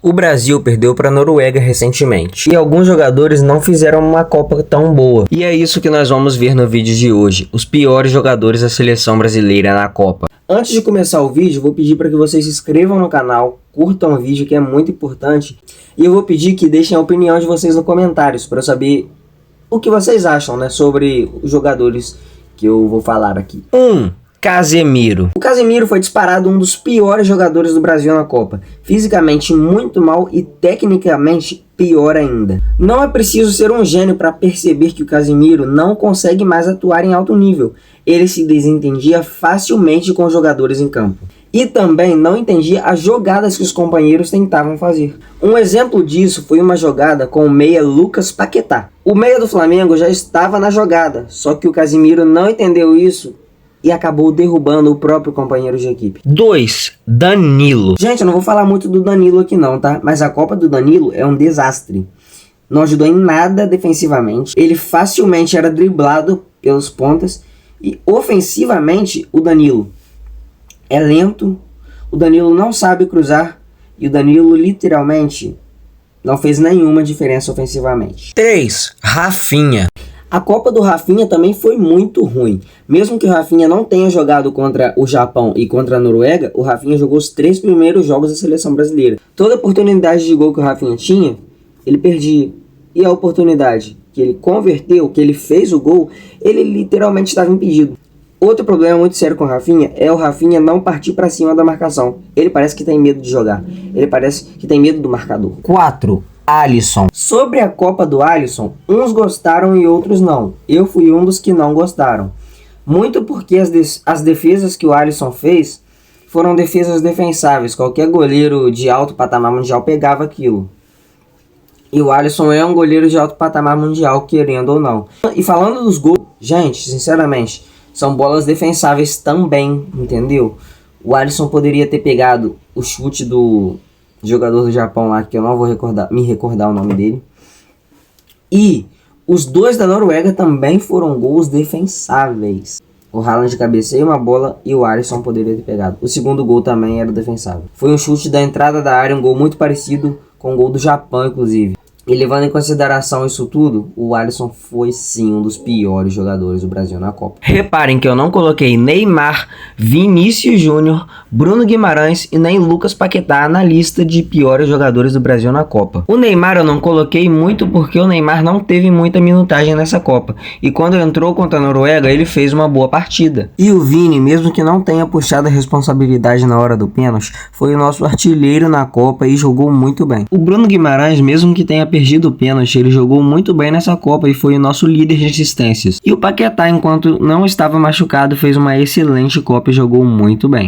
O Brasil perdeu para a Noruega recentemente, e alguns jogadores não fizeram uma Copa tão boa. E é isso que nós vamos ver no vídeo de hoje, os piores jogadores da seleção brasileira na Copa. Antes de começar o vídeo, vou pedir para que vocês se inscrevam no canal, curtam o vídeo que é muito importante, e eu vou pedir que deixem a opinião de vocês nos comentários, para eu saber o que vocês acham, né, sobre os jogadores que eu vou falar aqui. Casemiro. O Casemiro foi disparado um dos piores jogadores do Brasil na Copa. Fisicamente muito mal e tecnicamente pior ainda. Não é preciso ser um gênio para perceber que o Casemiro não consegue mais atuar em alto nível. Ele se desentendia facilmente com os jogadores em campo. E também não entendia as jogadas que os companheiros tentavam fazer. Um exemplo disso foi uma jogada com o meia Lucas Paquetá. O meia do Flamengo já estava na jogada, só que o Casemiro não entendeu isso e acabou derrubando o próprio companheiro de equipe. 2. Danilo. Gente, eu não vou falar muito do Danilo aqui não, tá? Mas a Copa do Danilo é um desastre. Não ajudou em nada defensivamente. Ele facilmente era driblado pelos pontas. E ofensivamente, o Danilo é lento. O Danilo não sabe cruzar. E o Danilo literalmente não fez nenhuma diferença ofensivamente. 3. Rafinha. A Copa do Rafinha também foi muito ruim. Mesmo que o Rafinha não tenha jogado contra o Japão e contra a Noruega, o Rafinha jogou os 3 primeiros jogos da seleção brasileira. Toda oportunidade de gol que o Rafinha tinha, ele perdia. E a oportunidade que ele converteu, que ele fez o gol, ele literalmente estava impedido. Outro problema muito sério com o Rafinha é o Rafinha não partir para cima da marcação. Ele parece que tem medo de jogar. Ele parece que tem medo do marcador. 4. Alisson. Sobre a Copa do Alisson, uns gostaram e outros não. Eu fui um dos que não gostaram. Muito porque as defesas que o Alisson fez foram defesas defensáveis. Qualquer goleiro de alto patamar mundial pegava aquilo. E o Alisson é um goleiro de alto patamar mundial, querendo ou não. E falando dos gols, gente, sinceramente, são bolas defensáveis também, entendeu? O Alisson poderia ter pegado o chute do jogador do Japão lá, que eu não vou me recordar o nome dele. E os 2 da Noruega também foram gols defensáveis. O Haaland cabeceia uma bola e o Alisson poderia ter pegado. O segundo gol também era defensável. Foi um chute da entrada da área, um gol muito parecido com o gol do Japão, inclusive. E levando em consideração isso tudo, o Alisson foi sim um dos piores jogadores do Brasil na Copa. Reparem que eu não coloquei Neymar, Vinícius Júnior, Bruno Guimarães e nem Lucas Paquetá na lista de piores jogadores do Brasil na Copa. O Neymar eu não coloquei muito porque o Neymar não teve muita minutagem nessa Copa. E quando entrou contra a Noruega, ele fez uma boa partida. E o Vini, mesmo que não tenha puxado a responsabilidade na hora do pênalti, foi o nosso artilheiro na Copa e jogou muito bem. O Bruno Guimarães, mesmo que tenha perdido o pênalti, ele jogou muito bem nessa Copa e foi o nosso líder de assistências. E o Paquetá, enquanto não estava machucado, fez uma excelente Copa e jogou muito bem.